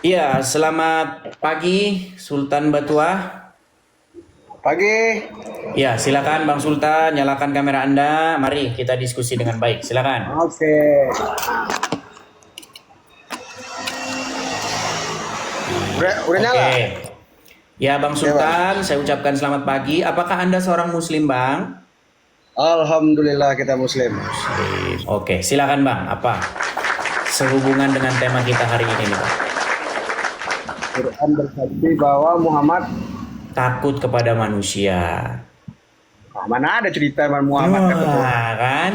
Iya, selamat pagi Sultan Batua. Pagi. Ya, silakan Bang Sultan, nyalakan kamera Anda. Mari kita diskusi dengan baik. Silakan. Oke. Udah nyala? Oke. Ya, Bang Oke, Bang. Sultan, saya ucapkan selamat pagi. Apakah Anda seorang Muslim, Bang? Alhamdulillah kita Muslim. Muslim. Oke, silakan Bang. Apa sehubungan dengan tema kita hari ini nih, Bang? Quran bersaksi bahwa Muhammad, Takut kepada manusia. mana ada cerita Muhammad kata tuh. Wah, kan?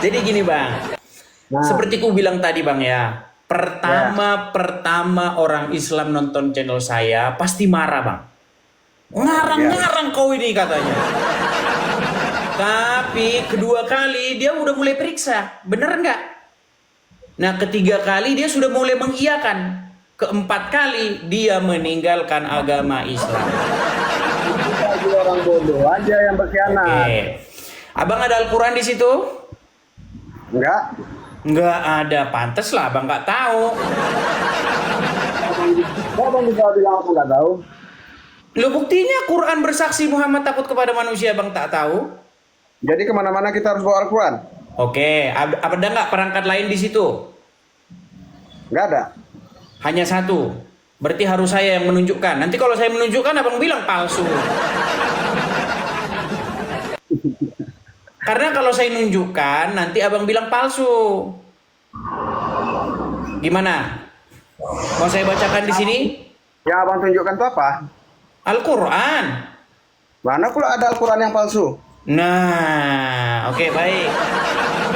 Jadi gini, Bang. Nah, Seperti ku bilang tadi Bang ya, ya. pertama orang Islam nonton channel saya pasti marah Bang. Ya. Ngarang-ngarang kau ini katanya. Tapi kedua kali dia udah mulai periksa, bener nggak? Nah ketiga kali dia sudah mulai mengiyakan. Keempat kali dia meninggalkan agama Islam. Kita lagi orang bodoh aja yang berkhianat. Oke. Abang ada Al-Quran di situ? Enggak. Nggak ada, pantes lah abang nggak tahu. Abang bisa bilang aku nggak tahu. Lo buktinya Quran bersaksi Muhammad takut kepada manusia bang tak tahu. Jadi kemana-mana kita harus bawa Al-Quran? Oke, ada nggak perangkat lain di situ? Nggak ada. Hanya satu. Berarti harus saya yang menunjukkan. Nanti kalau saya menunjukkan abang bilang palsu. Karena kalau saya nunjukkan nanti abang bilang palsu. Gimana? Mau saya bacakan di sini? Yang abang tunjukkan itu apa? Al-Quran. Mana pula ada Al-Quran yang palsu? Nah, oke baik.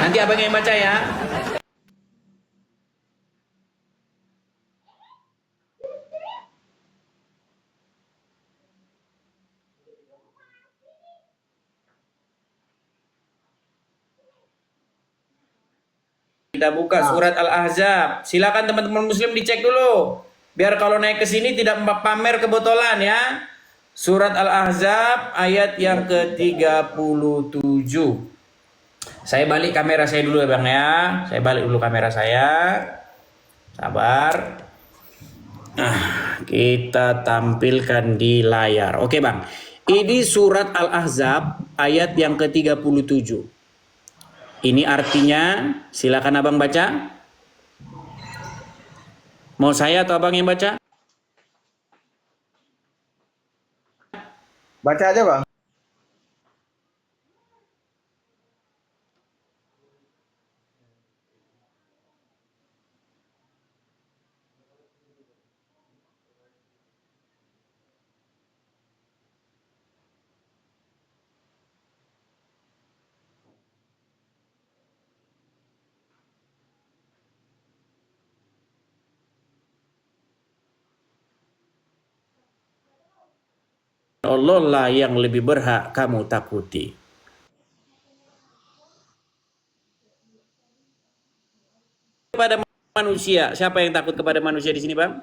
Nanti abang yang baca ya. Kita buka Nah, surat Al-Ahzab. Silakan teman-teman muslim dicek dulu. Biar kalau naik ke sini tidak pamer kebotolan ya. Surat Al-Ahzab ayat yang ke-37. Saya balik kamera saya dulu ya Bang ya. Saya balik dulu kamera saya. Sabar. Kita tampilkan di layar. Oke Bang. Ini surat Al-Ahzab ayat yang ke-37. Ini artinya, silakan abang baca. Mau saya atau abang yang baca? baca aja bang. Allah lah yang lebih berhak kamu takuti. Kepada manusia, siapa yang takut kepada manusia di sini, Bang?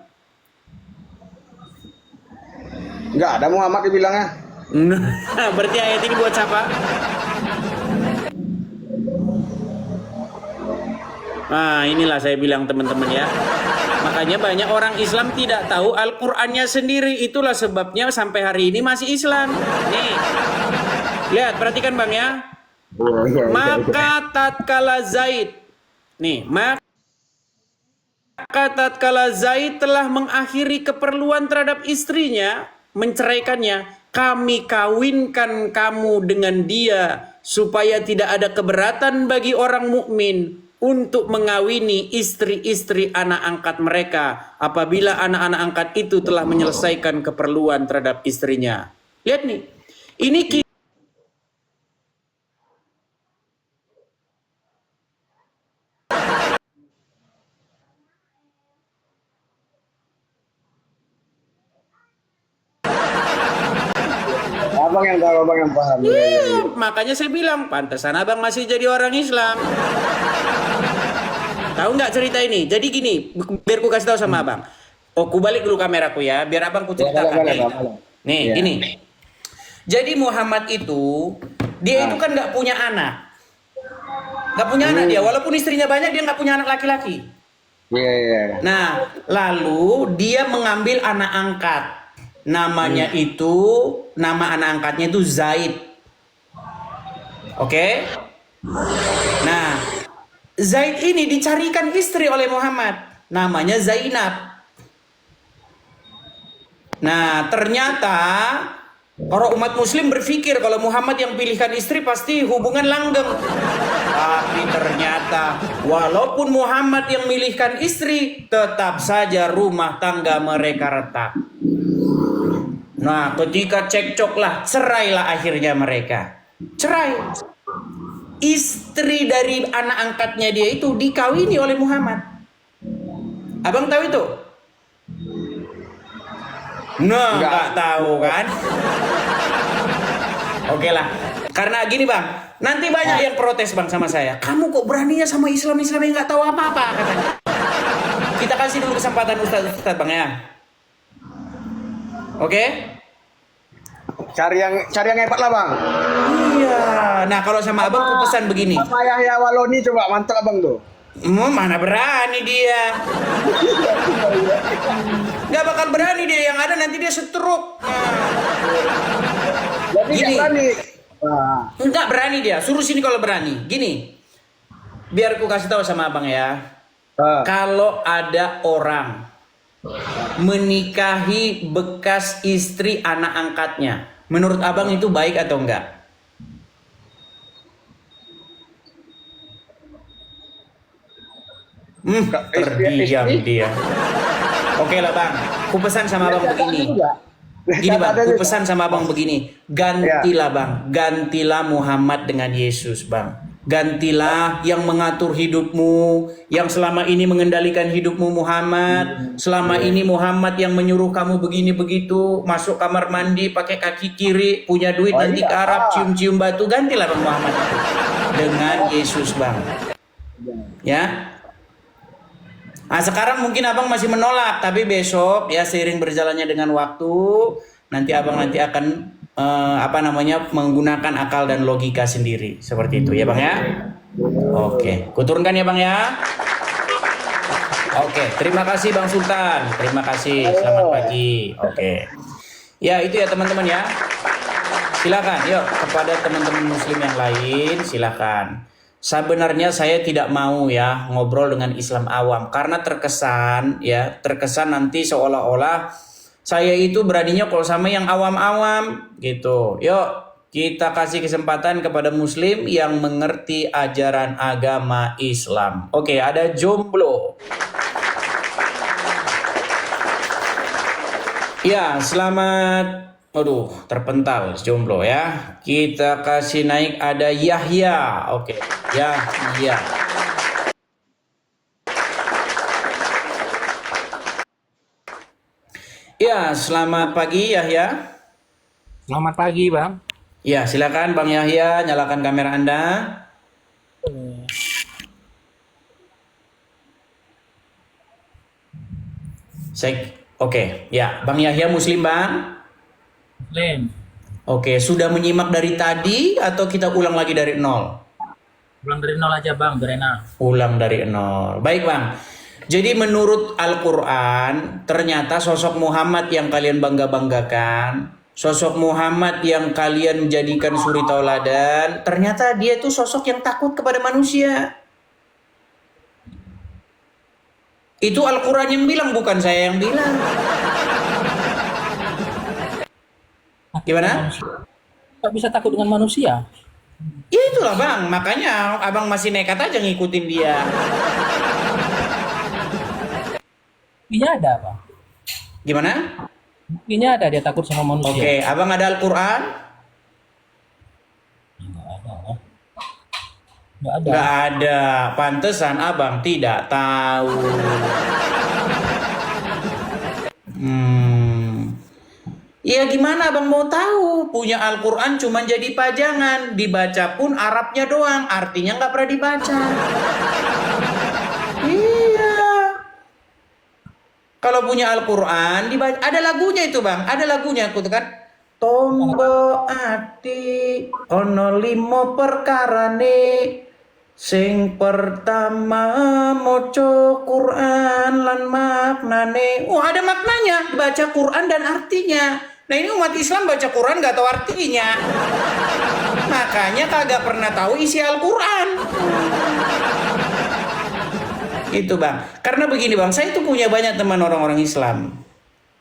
Nggak ada Muhammad dibilangnya. Nah, berarti ayat ini buat siapa? Nah, inilah saya bilang teman-teman ya. Makanya banyak orang Islam tidak tahu Al-Qur'annya sendiri. Itulah sebabnya sampai hari ini masih Islam. Nih. Lihat, perhatikan Bang ya. Oh, iya. Maka tatkala Zaid. Nih, maka tatkala Zaid telah mengakhiri keperluan terhadap istrinya, menceraikannya, kami kawinkan kamu dengan dia supaya tidak ada keberatan bagi orang mukmin untuk mengawini istri-istri anak angkat mereka apabila anak-anak angkat itu telah menyelesaikan keperluan terhadap istrinya. Lihat nih. Ini Abang yang tahu, abang yang paham. Iya, iya, iya. makanya saya bilang pantesan abang masih jadi orang Islam. Tahu nggak cerita ini? Jadi gini, biar ku kasih tahu sama abang. Oh, ku balik dulu kameraku ya, biar abang ku Ya, boleh, ceritakan boleh, nih. boleh. Nih, Iya. gini. Jadi Muhammad itu, dia itu kan nggak punya anak. Nggak punya anak dia, walaupun istrinya banyak, dia nggak punya anak laki-laki. Iya, iya. Nah, lalu dia mengambil anak angkat. Namanya itu, nama anak angkatnya itu Zaid. Oke? Nah, Zaid ini dicarikan istri oleh Muhammad. Namanya Zainab. Nah, ternyata para umat muslim berpikir kalau Muhammad yang pilihkan istri pasti hubungan langgeng. Tapi ternyata walaupun Muhammad yang milihkan istri, tetap saja rumah tangga mereka retak. Nah, ketika cekcoklah, cerailah akhirnya mereka. Cerai. Istri dari anak angkatnya dia itu dikawini oleh Muhammad. Abang tahu itu? Nah, nggak tahu kan? Oke lah. Karena gini bang, nanti banyak yang protes bang sama saya. Kamu kok beraninya sama Islam-Islam yang nggak tahu apa-apa katanya. Kita kasih dulu kesempatan Ustadz bang ya. Oke? Cari yang hebat lah bang. Iya. Nah kalau sama abang aku pesan begini. Sama Yahya Waloni coba mantap abang tuh. Mana berani dia? Gak bakal berani dia, yang ada nanti dia stroke. Jadi Gini. nggak berani. Nah, Enggak berani dia, suruh sini kalau berani. Gini, biar aku kasih tahu sama abang ya. Kalau ada orang menikahi bekas istri anak angkatnya, menurut abang itu baik atau enggak? Terdiam dia. Oke lah bang, ku pesan sama abang begini. Gini bang, ku pesan sama abang begini. Gantilah bang, gantilah Muhammad dengan Yesus bang. Gantilah yang mengatur hidupmu, yang selama ini mengendalikan hidupmu Muhammad. Selama ini Muhammad yang menyuruh kamu begini begitu, masuk kamar mandi pakai kaki kiri, punya duit nanti ke Arab cium-cium batu. Gantilah bang Muhammad itu dengan Yesus bang. Ya. Nah sekarang mungkin abang masih menolak, tapi besok ya seiring berjalannya dengan waktu, nanti abang nanti akan menggunakan akal dan logika sendiri seperti itu ya bang ya. Oke, kuturunkan ya bang ya. Oke, terima kasih bang Sultan, terima kasih, selamat pagi. Oke, ya itu ya teman-teman ya. Silakan, yuk kepada teman-teman Muslim yang lain silakan. Sebenarnya saya tidak mau ya ngobrol dengan Islam awam karena terkesan nanti seolah-olah saya itu beraninya kalau sama yang awam-awam gitu. Yuk kita kasih kesempatan kepada Muslim yang mengerti ajaran agama Islam. Oke, ada jomblo. Ya, selamat. Aduh, terpental jomblo ya. Kita kasih naik ada Yahya. Oke, Yahya. Ya, selamat pagi Yahya. Selamat pagi, Bang. Ya, silakan Bang Yahya, nyalakan kamera Anda. Oke, ya, Bang Yahya Muslim, Bang? Muslim. Oke, sudah menyimak dari tadi atau kita ulang lagi dari nol? Ulang dari nol aja, Bang, biar enak. Ulang dari nol. Baik, Bang. Jadi menurut Al-Quran, ternyata sosok Muhammad yang kalian bangga-banggakan, sosok Muhammad yang kalian jadikan suri tauladan, ternyata dia itu sosok yang takut kepada manusia. Itu Al-Quran yang bilang, bukan saya yang bilang. Gimana? Gak bisa takut dengan manusia. Ya itulah bang, makanya abang masih nekat aja ngikutin dia. Buktinya ada, Bang. Gimana? Buktinya ada dia takut sama manusia. Oke, abang ada Al-Quran? Nggak ada. Nggak ada. Pantesan abang tidak tahu. Ya gimana abang mau tahu? Punya Al-Quran cuma jadi pajangan. Dibaca pun Arabnya doang. Artinya nggak pernah dibaca. Iya. Kalau punya Al-Quran, dibaca. Ada lagunya itu bang. Ada lagunya aku tuh kan. Tombo ati ono limo perkarane Sing pertama moco Quran lan maknane. Oh, ada maknanya, baca Quran dan artinya. Nah, ini umat Islam baca Quran gak tahu artinya. Makanya kagak pernah tahu isi Al-Quran. Itu bang. Karena begini bang, saya itu punya banyak teman orang-orang Islam.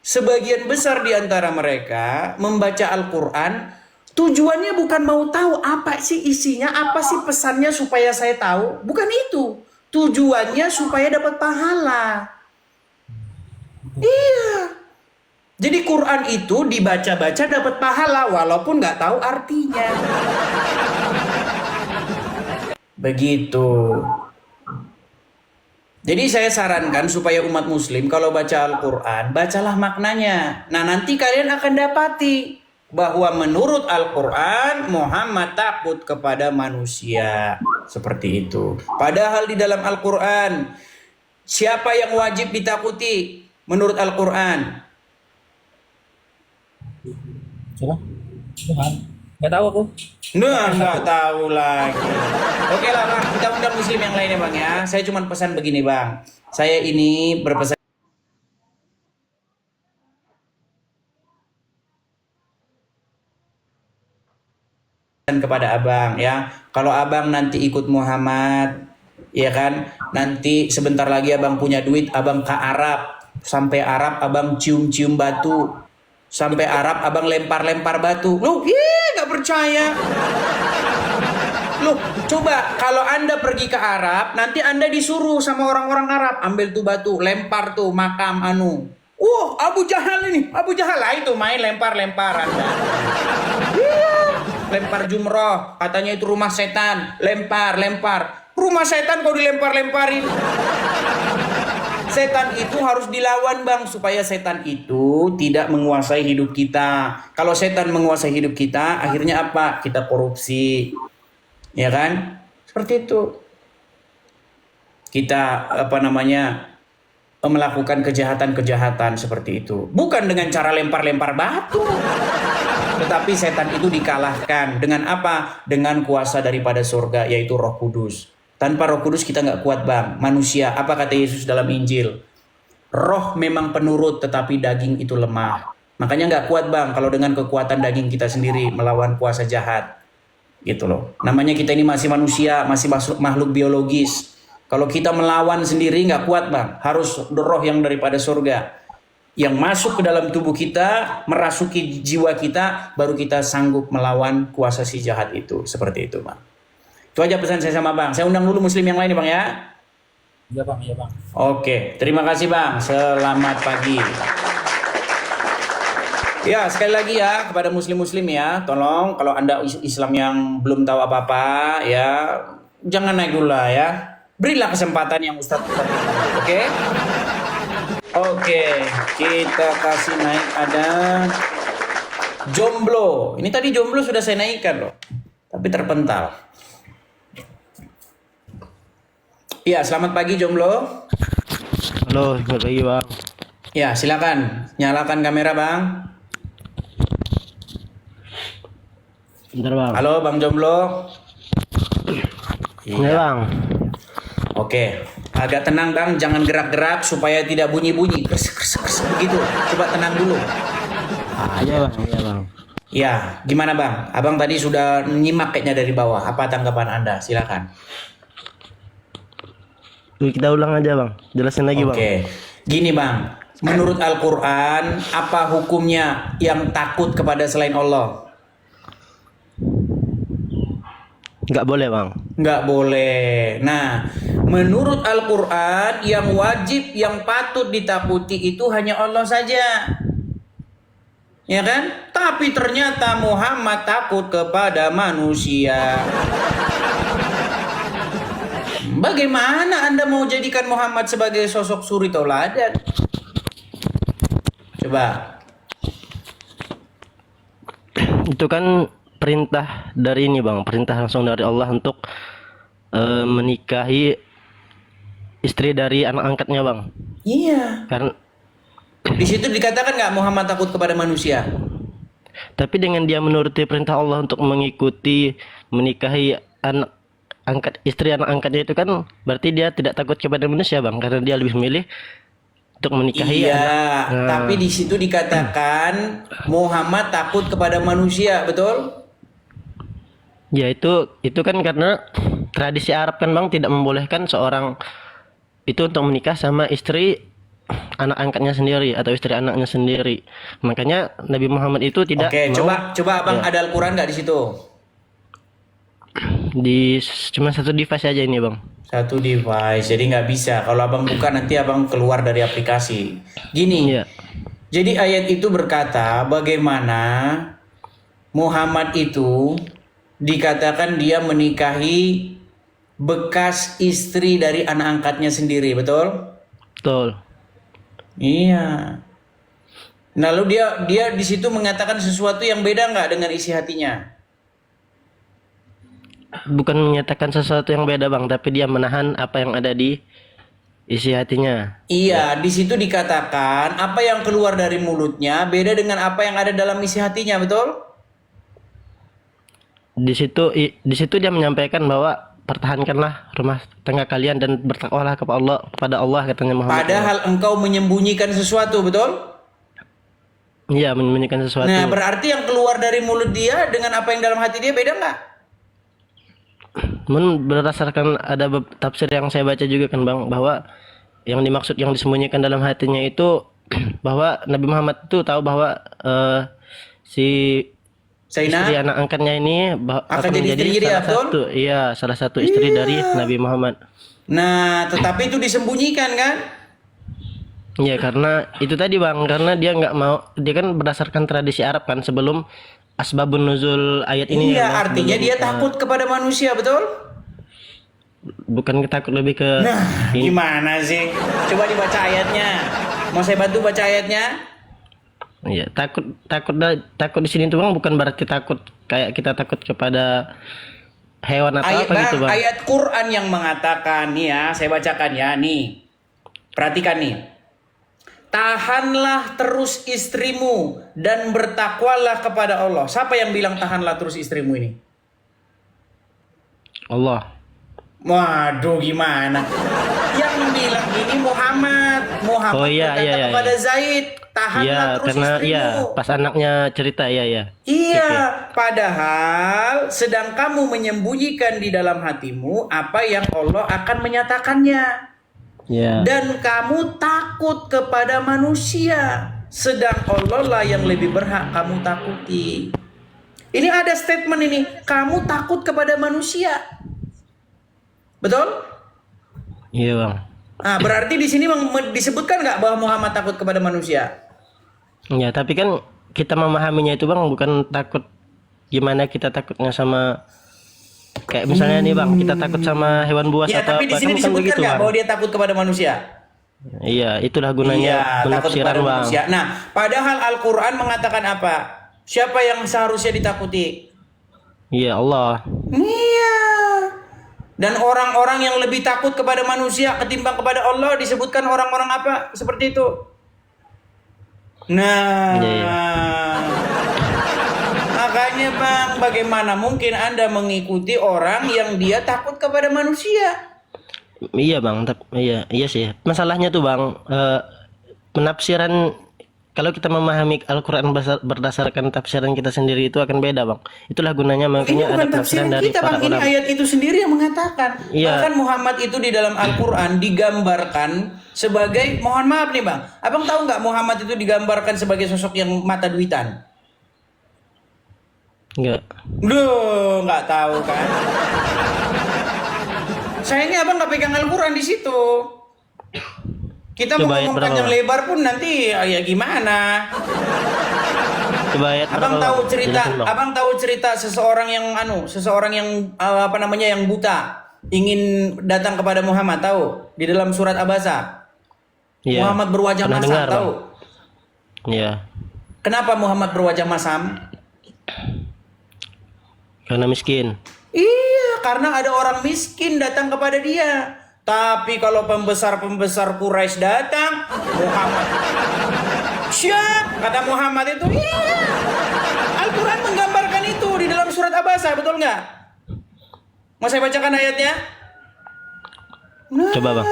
Sebagian besar di antara mereka membaca Al-Quran tujuannya bukan mau tahu apa sih isinya, apa sih pesannya supaya saya tahu. Bukan itu. Tujuannya supaya dapat pahala. Iya. Jadi Quran itu dibaca-baca dapat pahala walaupun nggak tahu artinya. Begitu. Jadi saya sarankan supaya umat muslim kalau baca Al-Quran, bacalah maknanya. Nah, nanti kalian akan dapati bahwa menurut Al-Quran Muhammad takut kepada manusia. Seperti itu. Padahal di dalam Al-Quran, siapa yang wajib ditakuti menurut Al-Quran? Coba. Tuhan. Nggak tahu aku. Nah, nggak tahu lagi. Oke lah bang, kita undang muslim yang lainnya bang ya. Saya cuma pesan begini bang. Saya ini berpesan kepada abang ya. Kalau abang nanti ikut Muhammad, ya kan? Nanti sebentar lagi abang punya duit, abang ke Arab. Sampai Arab abang cium-cium batu. Sampai Arab abang lempar-lempar batu. Loh, gak percaya. Loh, coba kalau Anda pergi ke Arab, nanti Anda disuruh sama orang-orang Arab, ambil tuh batu, lempar tuh makam anu. Abu Jahal ini, Abu Jahal lah itu main lempar-lempar Anda. Lempar jumroh, katanya itu rumah setan, lempar-lempar. Rumah setan kau dilempar-lemparin. Setan itu harus dilawan bang, supaya setan itu tidak menguasai hidup kita. Kalau setan menguasai hidup kita, akhirnya apa? Kita korupsi. Ya kan? Seperti itu. Kita melakukan kejahatan-kejahatan seperti itu. Bukan dengan cara lempar-lempar batu. Tetapi setan itu dikalahkan dengan apa? Dengan kuasa daripada surga, yaitu Roh Kudus. Tanpa Roh Kudus kita nggak kuat bang. Manusia, apa kata Yesus dalam Injil? Roh memang penurut, tetapi daging itu lemah. Makanya nggak kuat bang kalau dengan kekuatan daging kita sendiri melawan kuasa jahat. Gitu loh. Namanya kita ini masih manusia, masih makhluk biologis. Kalau kita melawan sendiri nggak kuat bang. Harus roh yang daripada surga yang masuk ke dalam tubuh kita, merasuki jiwa kita, baru kita sanggup melawan kuasa si jahat itu. Seperti itu bang. Itu aja pesan saya sama bang. Saya undang dulu muslim yang lain ya bang ya. Iya bang, iya bang. Oke, terima kasih bang. Selamat pagi. Ya, sekali lagi ya kepada muslim-muslim ya, tolong kalau Anda Islam yang belum tahu apa-apa ya, jangan naik dulu lah ya. Berilah kesempatan yang Ustadz itu. Oke? Oke, kita kasih naik ada jomblo. Ini tadi jomblo sudah saya naikkan loh. Tapi terpental. Iya, selamat pagi jomblo. Halo, selamat pagi bang. Ya, silakan nyalakan kamera bang. Bentar bang. Halo bang jomblo. Iya bang. Oke, agak tenang bang, jangan gerak-gerak supaya tidak bunyi-bunyi. Kers, begitu. Coba tenang dulu. Iya bang, iya bang. Ya, gimana bang? Abang tadi sudah nyimak kayaknya dari bawah. Apa tanggapan Anda? Silakan. Kita ulang aja bang, jelasin lagi bang. Oke, gini bang. Menurut Al-Quran, apa hukumnya yang takut kepada selain Allah? Nggak boleh bang. Nggak boleh. Nah, menurut Al-Quran, yang wajib, yang patut ditakuti itu hanya Allah saja. Ya kan? Tapi ternyata Muhammad takut kepada manusia. Bagaimana Anda mau jadikan Muhammad sebagai sosok suri tauladan? Coba. Itu kan perintah dari ini bang, perintah langsung dari Allah untuk menikahi istri dari anak angkatnya bang. Iya. Karena Di situ dikatakan nggak Muhammad takut kepada manusia? tapi dengan dia menuruti perintah Allah untuk menikahi anak istri anak angkatnya itu kan berarti dia tidak takut kepada manusia bang, karena dia lebih memilih untuk menikahi Iya, anak. tapi di situ dikatakan Muhammad takut kepada manusia, betul? Ya itu kan karena tradisi Arab kan bang tidak membolehkan seorang itu untuk menikah sama istri anak angkatnya sendiri atau istri anaknya sendiri. Makanya Nabi Muhammad itu tidak Oke, mau coba abang Ya. ada Al-Quran nggak di situ? cuma satu device aja ini bang. Satu device, jadi nggak bisa. Kalau abang buka nanti abang keluar dari aplikasi. Gini, Iya. jadi ayat itu berkata bagaimana Muhammad itu dikatakan dia menikahi bekas istri dari anak angkatnya sendiri, betul? Betul. Iya. Lalu dia di situ mengatakan sesuatu yang beda nggak dengan isi hatinya? Bukan menyatakan sesuatu yang beda bang, tapi dia menahan apa yang ada di isi hatinya. Iya, di situ dikatakan apa yang keluar dari mulutnya beda dengan apa yang ada dalam isi hatinya, betul? Di situ dia menyampaikan bahwa pertahankanlah rumah tangga kalian dan bertakwalah kepada Allah katanya Muhammad. Padahal engkau menyembunyikan sesuatu, betul? Iya, menyembunyikan sesuatu. Nah, berarti yang keluar dari mulut dia dengan apa yang dalam hati dia beda nggak? Berdasarkan ada tafsir yang saya baca juga kan bang, bahwa yang dimaksud yang disembunyikan dalam hatinya itu bahwa Nabi Muhammad itu tahu bahwa si istri Zainab anak angkatnya ini akan jadi menjadi istri dia, betul? salah satu istri dari Nabi Muhammad. Nah, tetapi itu disembunyikan kan? Iya, karena itu tadi bang, karena dia nggak mau, dia kan berdasarkan tradisi Arab kan sebelum asbabun nuzul ayat ini. Iya, ya, Bang, artinya sebelum, dia takut kepada manusia, betul? bukan takut lebih ke Nah, ini. gimana sih? Coba dibaca ayatnya. Mau saya bantu baca ayatnya? Iya, takut di sini tuh bang bukan berarti takut kayak kita takut kepada hewan atau Ayat, apa gitu bang. ayat Quran yang mengatakan nih ya, saya bacakan ya nih. Perhatikan nih. Tahanlah terus istrimu dan bertakwalah kepada Allah. Siapa yang bilang tahanlah terus istrimu ini? Allah. Waduh, gimana? Yang bilang ini Muhammad. Muhammad Oh, iya, berkata iya. kepada Zaid, tahanlah Iya, terus karena istrimu. iya pas anaknya cerita ya. Iya, padahal sedang kamu menyembunyikan di dalam hatimu apa yang Allah akan menyatakannya. Iya. Dan kamu takut kepada manusia, sedang Allah lah yang lebih berhak kamu takuti. Ini ada statement ini, kamu takut kepada manusia. Betul? Iya bang. Nah, berarti di sini disebutkan nggak bahwa Muhammad takut kepada manusia? Ya, tapi kan kita memahaminya itu bang bukan takut gimana kita takutnya sama kayak misalnya nih bang, kita takut sama hewan buas Ya, atau tapi di apa, sini kan bukan disebutkan begitu nggak bang. bahwa dia takut kepada manusia? Iya, itulah gunanya Iya, takut penafsiran kepada bang. manusia. Nah, padahal Al-Quran mengatakan apa? Siapa yang seharusnya ditakuti? Iya, Allah. Iya. Dan orang-orang yang lebih takut kepada manusia ketimbang kepada Allah disebutkan orang-orang apa? Seperti itu. Nah, Iya. makanya bang, bagaimana mungkin Anda mengikuti orang yang dia takut kepada manusia? Iya bang, iya sih. Masalahnya tuh bang, penafsiran kalau kita memahami Al-Quran berdasarkan tafsiran kita sendiri itu akan beda bang. Itulah gunanya Ini makanya ada bukan penafsiran tafsiran dari kita para bang, ini ulama. ayat itu sendiri yang mengatakan. Iya. Bahkan Muhammad itu di dalam Al-Quran digambarkan sebagai, mohon maaf nih bang, abang tahu nggak Muhammad itu digambarkan sebagai sosok yang mata duitan? Enggak. Duh, nggak tahu kan? Sayangnya abang nggak pegang Al-Quran di situ. Kita Coba ayat mau ngomong berapa, panjang Bang? lebar pun nanti ya gimana? Coba ayat Abang berapa, tahu Bang? cerita, Jelasin, Bang. abang tahu cerita seseorang yang apa namanya yang buta ingin datang kepada Muhammad, tahu? Di dalam surat Abasa. Iya. Muhammad berwajah Pernah masam, dengar, tahu? Bang. Iya. Kenapa Muhammad berwajah masam? Karena miskin. Iya, karena ada orang miskin datang kepada dia. Tapi kalau pembesar-pembesar Quraisy datang, Muhammad siap, kata Muhammad itu. Iya. Al-Quran menggambarkan itu di dalam surat Abasa, betul nggak? Mau saya bacakan ayatnya? Coba bang.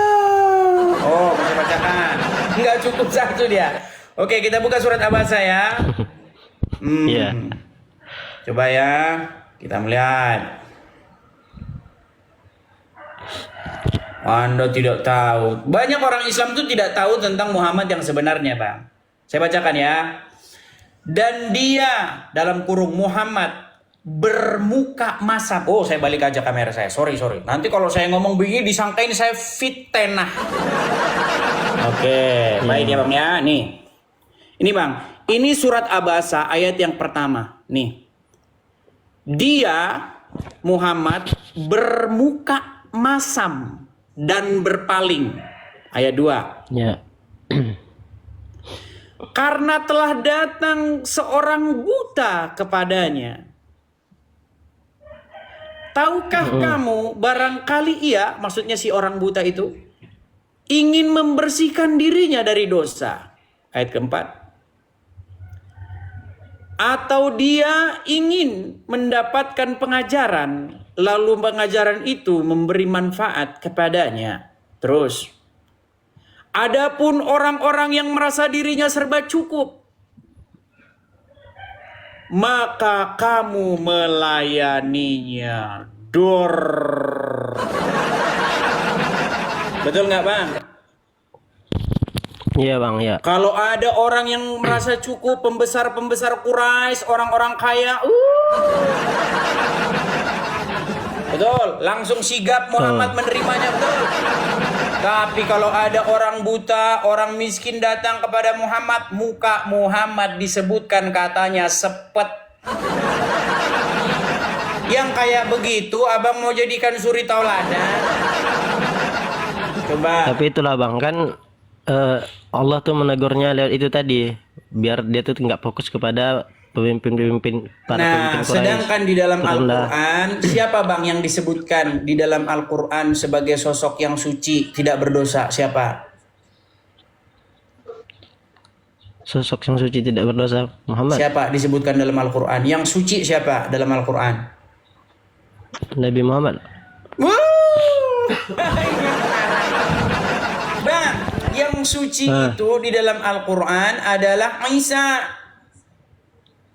Oh, mau saya bacakan. Enggak cukup satu dia. Oke, kita buka surat Abasa ya. Iya. Coba ya, kita melihat. Anda tidak tahu. Banyak orang Islam itu tidak tahu tentang Muhammad yang sebenarnya, Bang. Saya bacakan ya. Dan dia dalam kurung Muhammad bermuka masam. Oh, saya balik aja kamera saya. Sorry. Nanti kalau saya ngomong begini disangkain saya fitnah. Oke, baik ya Bang ya. Nih. Ini Bang, ini surat Abasa ayat yang pertama. Nih. Dia Muhammad bermuka masam dan berpaling. Ayat 2. Ya. Karena telah datang seorang buta kepadanya. Tahukah kamu barangkali ia, maksudnya si orang buta itu, ingin membersihkan dirinya dari dosa. Ayat keempat. Atau dia ingin mendapatkan pengajaran, lalu pengajaran itu memberi manfaat kepadanya. Terus, adapun orang-orang yang merasa dirinya serba cukup, maka kamu melayaninya. Dor. Betul nggak Bang? Iya bang, ya. Kalau ada orang yang merasa cukup, pembesar-pembesar Quraisy, orang-orang kaya, betul, langsung sigap Muhammad menerimanya, betul. Tapi kalau ada orang buta, orang miskin datang kepada Muhammad, muka Muhammad disebutkan katanya sepet. Yang kayak begitu, abang mau jadikan suri tauladan? Coba. Tapi itulah bang, kan Allah tuh menegurnya lewat itu tadi, biar dia tuh nggak fokus kepada pemimpin-pemimpin para pemimpin Quraisy. Sedangkan di dalam Al-Quran, siapa bang yang disebutkan di dalam Al-Quran sebagai sosok yang suci, tidak berdosa? Siapa? Sosok yang suci tidak berdosa, Muhammad. Siapa disebutkan dalam Al-Quran? Yang suci siapa dalam Al-Quran? Nabi Muhammad. Bang, yang suci itu di dalam Al-Quran adalah Isa.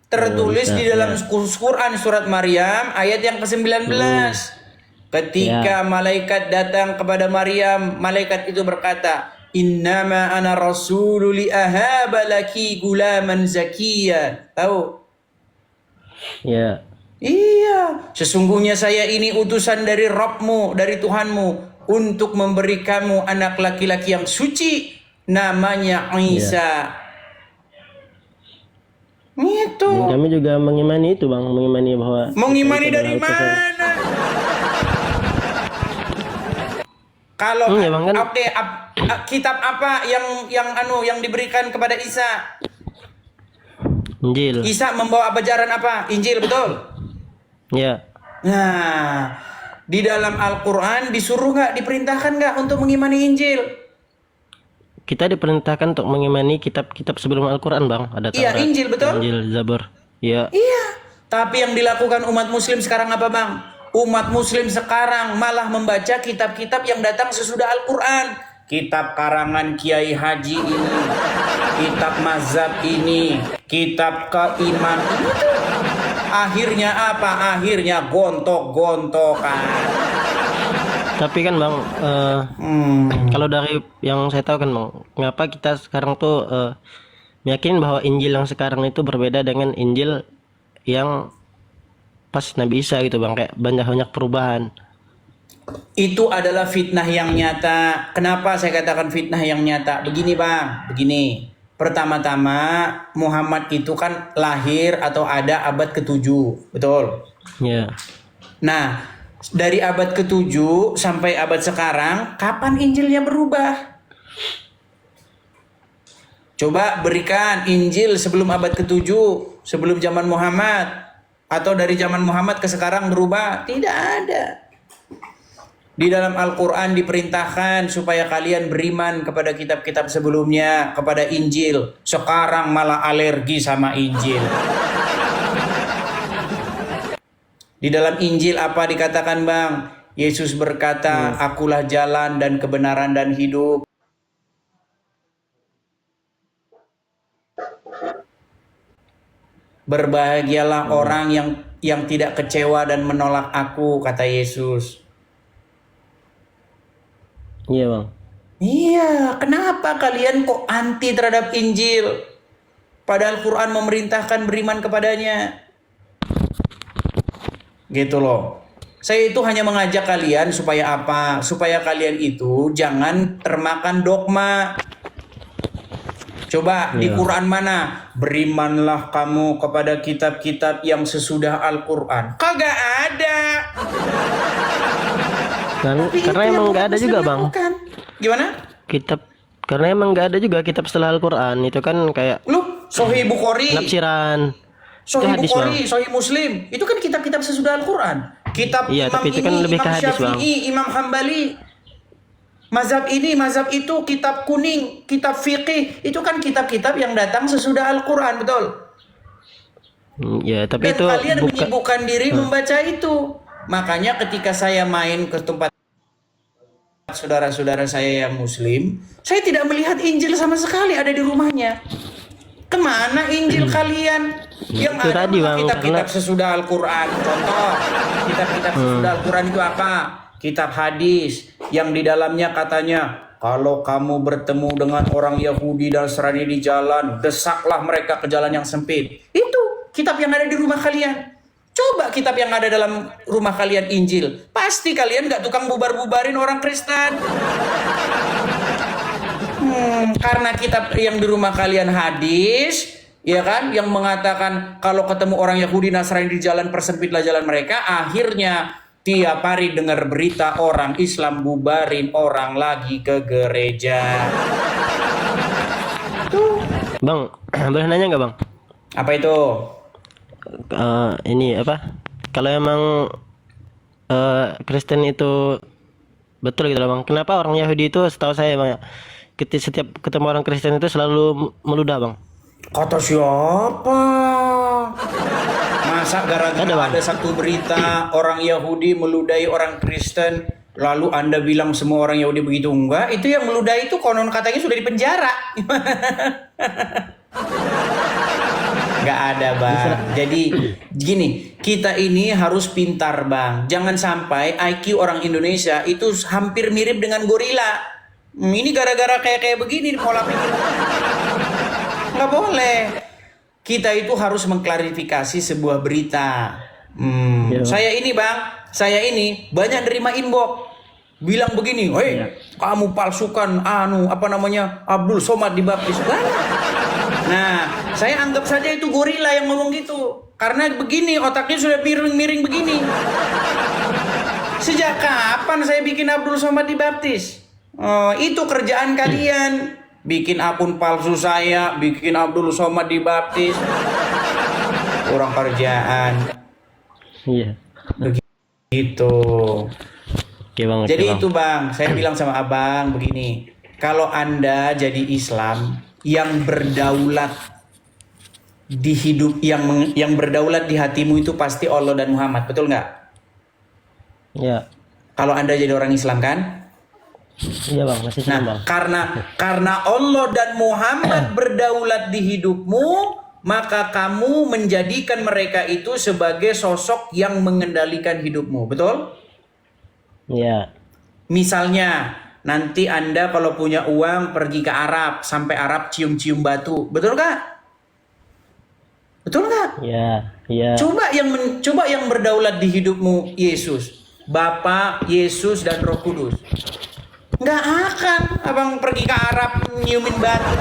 Tertulis di dalam Quran surat Maryam ayat yang ke-19. Ketika malaikat datang kepada Maryam, malaikat itu berkata, "Innama ana rasulul li ahaba laki gulaman zakiyya." Tahu? Ya. Iya, sesungguhnya saya ini utusan dari Rabbmu, dari Tuhanmu, untuk memberi kamu anak laki-laki yang suci, namanya Isa. Itu. Dan kami juga mengimani itu bang, mengimani bahwa. Mengimani dari mana? Kalau ya, bang, kan? Oke, kitab apa yang diberikan kepada Isa? Injil. Isa membawa ajaran apa? Injil, betul? Ya. Nah, di dalam Al-Quran disuruh nggak, diperintahkan nggak untuk mengimani Injil? Kita diperintahkan untuk mengimani kitab-kitab sebelum Al-Quran bang. Ada Taurat, Injil, betul? Injil, Zabur. Iya. Iya. Tapi yang dilakukan umat Muslim sekarang apa bang? Umat Muslim sekarang malah membaca kitab-kitab yang datang sesudah Al-Quran. Kitab karangan Kiai Haji ini, kitab mazhab ini, kitab keiman ini. Akhirnya apa? Akhirnya gontok-gontokan. Tapi kan bang, kalau dari yang saya tahu kan bang, kenapa kita sekarang tuh meyakini bahwa Injil yang sekarang itu berbeda dengan Injil yang pas Nabi Isa gitu bang, kayak banyak perubahan. Itu adalah fitnah yang nyata. Kenapa saya katakan fitnah yang nyata? Begini bang, begini. Pertama-tama Muhammad itu kan lahir atau ada abad ke-7, betul? Ya. Nah, dari abad ke-7 sampai abad sekarang, kapan Injilnya berubah? Coba berikan Injil sebelum abad ke-7, sebelum zaman Muhammad, atau dari zaman Muhammad ke sekarang berubah? Tidak ada. Di dalam Al-Quran diperintahkan supaya kalian beriman kepada kitab-kitab sebelumnya, kepada Injil. Sekarang malah alergi sama Injil. Di dalam Injil apa dikatakan Bang? Yesus berkata, akulah jalan dan kebenaran dan hidup. Berbahagialah orang yang tidak kecewa dan menolak aku, kata Yesus. Iya bang. Iya, kenapa kalian kok anti terhadap Injil? Padahal Quran memerintahkan beriman kepadanya. Gitu loh. Saya itu hanya mengajak kalian supaya apa? Supaya kalian itu jangan termakan dogma. Coba di Quran mana? Berimanlah kamu kepada kitab-kitab yang sesudah Al-Quran. Kagak ada. Karena emang nggak ada juga bang. Bukan. Gimana? Kitab karena emang nggak ada juga kitab setelah Al-Quran. Itu kan kayak Lu Sahih Bukhari, penafsiran. Sahih hadis, Bukhari, Sahih Muslim. Itu kan kitab-kitab sesudah Al-Quran. Kitab Iya, Imam tapi itu kan ini, lebih ke Imam hadis, Bang. Syafi'i, Imam Hambali. Mazhab ini, mazhab itu, kitab kuning, kitab fiqih. Itu kan kitab-kitab yang datang sesudah Al-Quran, betul? Ya, tapi Dan itu kalian bukan. menyibukkan diri membaca itu. Makanya ketika saya main ke tempat saudara-saudara saya yang muslim, saya tidak melihat Injil sama sekali ada di rumahnya. Kemana Injil kalian? Yang itu ada tadi, mah Bang, kitab-kitab karena- sesudah Al-Quran. Contoh, kitab-kitab sesudah Al-Quran itu apa? Kitab hadis yang di dalamnya katanya, kalau kamu bertemu dengan orang Yahudi dan Nasrani di jalan, desaklah mereka ke jalan yang sempit. Itu kitab yang ada di rumah kalian. Coba kitab yang ada dalam rumah kalian Injil. Pasti kalian gak tukang bubar-bubarin orang Kristen. Karena kitab yang di rumah kalian hadis, ya kan, yang mengatakan kalau ketemu orang Yahudi Nasrani di jalan persempitlah jalan mereka, akhirnya tiap hari dengar berita orang Islam bubarin orang lagi ke gereja. Bang, boleh nanya nggak bang? Apa itu? Ini apa? Kalau emang Kristen itu betul gitu loh bang. Kenapa orang Yahudi itu setahu saya bang ya, setiap ketemu orang Kristen itu selalu meludah bang? Kata siapa? Masa gara-gara Ada, Bang. ada satu berita orang Yahudi meludahi orang Kristen, lalu Anda bilang semua orang Yahudi begitu? Enggak, itu yang meludahi itu konon katanya sudah dipenjara. Nggak ada bang. Jadi gini, kita ini harus pintar bang. Jangan sampai IQ orang Indonesia itu hampir mirip dengan gorila. Ini gara-gara kayak begini pola pikir. Nggak boleh. Kita itu harus mengklarifikasi sebuah berita. Saya ini bang, saya ini banyak nerima inbox bilang begini, hei kamu palsukan Abdul Somad dibaptis. Nah, saya anggap saja itu gorila yang ngomong gitu. Karena begini, otaknya sudah miring-miring begini. Sejak kapan saya bikin Abdul Somad dibaptis? Oh, itu kerjaan kalian. Bikin akun palsu saya, bikin Abdul Somad dibaptis. Kurang kerjaan. Iya. Begitu. Oke bang. Jadi oke, bang. itu bang, saya bilang sama abang begini. Kalau Anda jadi Islam yang berdaulat di hidup, yang berdaulat di hatimu itu pasti Allah dan Muhammad, betul nggak? Ya. Kalau Anda jadi orang Islam kan? Iya bang, masih sama bang. Karena Allah dan Muhammad berdaulat di hidupmu, maka kamu menjadikan mereka itu sebagai sosok yang mengendalikan hidupmu, betul? Iya. Misalnya nanti Anda kalau punya uang pergi ke Arab, sampai Arab cium-cium batu, betul nggak? Betul nggak? Iya. Iya. Coba yang berdaulat di hidupmu Yesus, Bapa, Yesus dan Roh Kudus. Nggak akan abang pergi ke Arab nyiumin batu.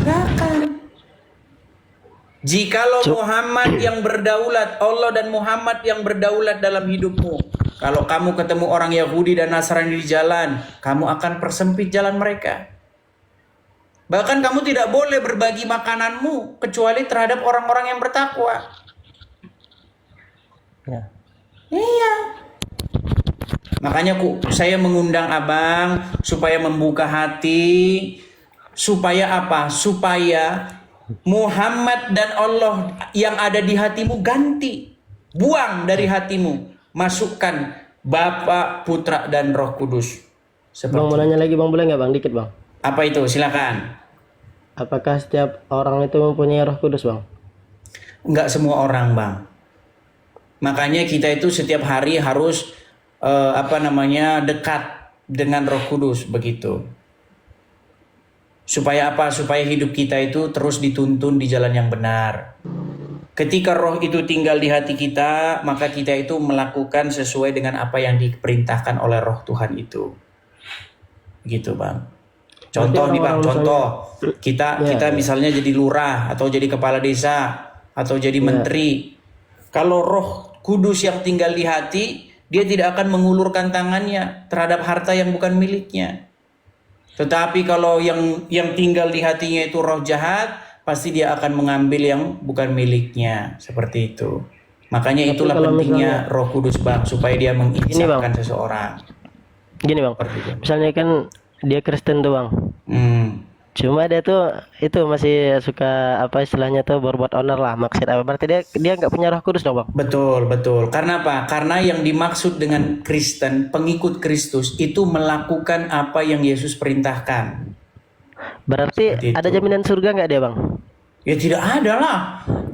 Nggak akan. Jikalau Muhammad yang berdaulat, Allah dan Muhammad yang berdaulat dalam hidupmu, kalau kamu ketemu orang Yahudi dan Nasrani di jalan, kamu akan persempit jalan mereka. Bahkan kamu tidak boleh berbagi makananmu kecuali terhadap orang-orang yang bertakwa. Ya. Iya. Makanya saya mengundang abang supaya membuka hati, supaya apa? Supaya Muhammad dan Allah yang ada di hatimu ganti. Buang dari hatimu. Masukkan Bapa, Putra, dan Roh Kudus. Bang mau nanya lagi bang, boleh nggak bang? Dikit bang. Apa itu? Silakan. Apakah setiap orang itu mempunyai Roh Kudus bang? Enggak semua orang, Bang. Makanya kita itu setiap hari harus dekat dengan Roh Kudus begitu. Supaya apa? Supaya hidup kita itu terus dituntun di jalan yang benar. Ketika Roh itu tinggal di hati kita, maka kita itu melakukan sesuai dengan apa yang diperintahkan oleh Roh Tuhan itu. Gitu, Bang. Contoh nih Bang, contoh kita misalnya jadi lurah atau jadi kepala desa atau jadi menteri. Kalau Roh Kudus yang tinggal di hati, dia tidak akan mengulurkan tangannya terhadap harta yang bukan miliknya. Tetapi kalau yang tinggal di hatinya itu roh jahat, pasti dia akan mengambil yang bukan miliknya, seperti itu. Makanya itulah pentingnya Roh Kudus Bang, supaya dia menginsafkan seseorang. Gini bang, misalnya kan dia Kristen tuh bang, cuma dia tuh itu masih suka apa istilahnya tuh berbuat onar lah, maksud apa? Berarti dia nggak punya Roh Kudus dong bang? Betul. Karena apa? Karena yang dimaksud dengan Kristen, pengikut Kristus itu melakukan apa yang Yesus perintahkan. Berarti ada jaminan surga nggak dia bang? Ya tidak ada lah.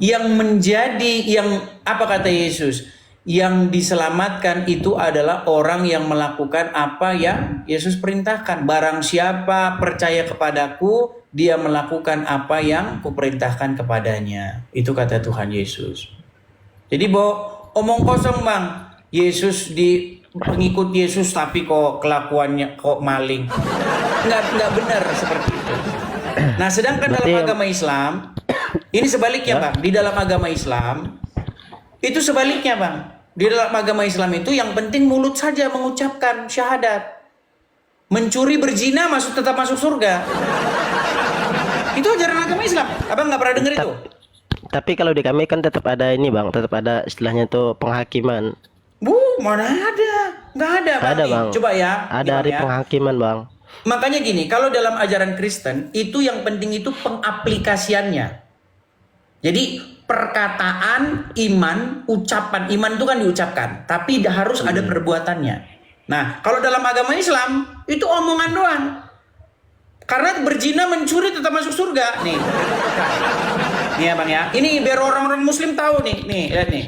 Yang apa kata Yesus? Yang diselamatkan itu adalah orang yang melakukan apa yang Yesus perintahkan. Barang siapa percaya kepadaku, dia melakukan apa yang kuperintahkan kepadanya. Itu kata Tuhan Yesus. Jadi omong kosong bang. Yesus pengikut Yesus tapi kok kelakuannya kok maling. Nggak benar seperti itu. Nah sedangkan dalam agama Islam, ini sebaliknya bang. Di dalam agama Islam, itu sebaliknya bang. Di dalam agama Islam itu yang penting mulut saja mengucapkan syahadat. Mencuri berzina tetap masuk surga. Itu ajaran agama Islam. Abang nggak pernah dengar itu? Tapi kalau di kami kan tetap ada ini bang, tetap ada istilahnya tuh penghakiman. Mana ada? Nggak ada bang. Ada bang. Coba ya. Ada hari penghakiman bang. Makanya gini, kalau dalam ajaran Kristen itu yang penting itu pengaplikasiannya. Jadi perkataan, iman, ucapan. Iman itu kan diucapkan, tapi harus ada perbuatannya. Nah, kalau dalam agama Islam itu omongan doang. Karena berzina, mencuri tetap masuk surga. Nih ya bang ya. Ini biar orang-orang Muslim tahu nih. Nih, lihat nih.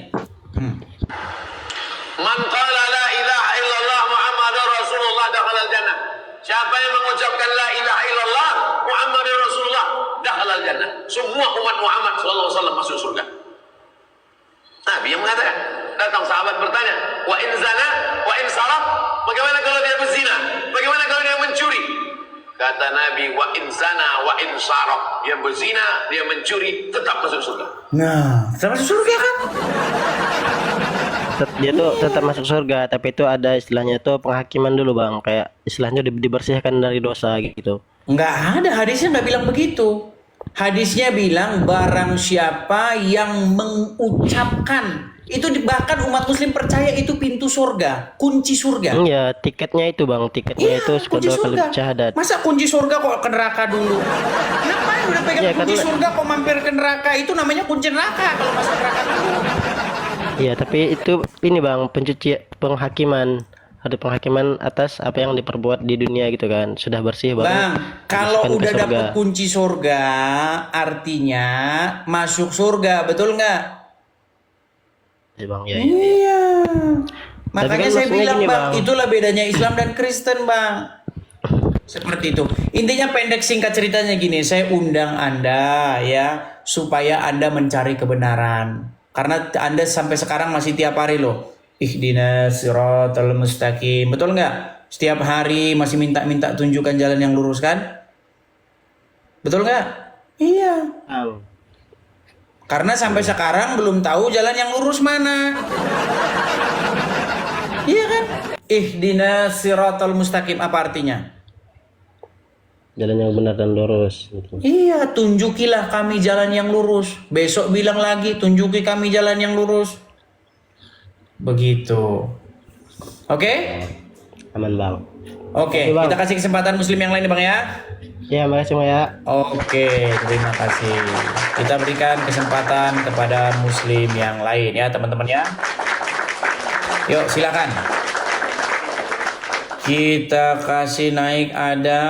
Man qala la ilaha illallah Muhammadur Rasulullah dakhala al-jannah. Siapa yang mengucapkan la ilaha illallah Muhammadur Rasulullah dakhala al-jannah. Semua umat Muhammad sallallahu alaihi wasallam masuk surga. Nabi yang mengatakan. Datang sahabat bertanya, wa in zana wa in saraf, bagaimana kalau dia berzina? Bagaimana kalau dia mencuri? Kata Nabi, wa in zana wa in saraf, dia berzina, dia mencuri, tetap masuk surga. Nah, tetap masuk surga kan? Dia tuh tetap masuk surga, tapi itu ada istilahnya tuh penghakiman dulu bang, kayak istilahnya dibersihkan dari dosa gitu. Nggak ada, hadisnya nggak bilang begitu. Hadisnya bilang barang siapa yang mengucapkan, itu bahkan umat Muslim percaya itu pintu surga, kunci surga. Iya, tiketnya itu bang, tiketnya itu kunci dua kali surga. syahadat. Masa kunci surga kok ke neraka dulu? Ngapain udah pegang kunci surga kok mampir ke neraka? Itu namanya kunci neraka kalau masuk neraka dulu. Iya, tapi itu ini bang, penghakiman. Ada penghakiman atas apa yang diperbuat di dunia gitu kan, sudah bersih bang. Kalau udah dapet kunci surga, artinya masuk surga, betul nggak? Ya, bang, ya. Iya. Makanya kan saya bilang gini, bang, itulah bedanya Islam dan Kristen bang. Seperti itu. Intinya pendek singkat ceritanya gini, saya undang Anda ya supaya Anda mencari kebenaran. Karena Anda sampai sekarang masih tiap hari loh. Ihdinas siratal mustaqim. Betul nggak? Setiap hari masih minta tunjukkan jalan yang lurus kan? Betul nggak? Iya. Karena sampai sekarang belum tahu jalan yang lurus mana. Iya kan? Ihdinas siratal mustaqim apa artinya? Jalan yang benar dan lurus gitu. Iya, tunjukilah kami jalan yang lurus. Besok bilang lagi, tunjuki kami jalan yang lurus. Begitu. Oke? Aman bang. Oke, kita kasih kesempatan Muslim yang lain bang ya. Ya, makasih Maya. Oke, terima kasih. Kita berikan kesempatan kepada muslim yang lain ya teman-teman ya. Yuk silakan. Kita kasih naik ada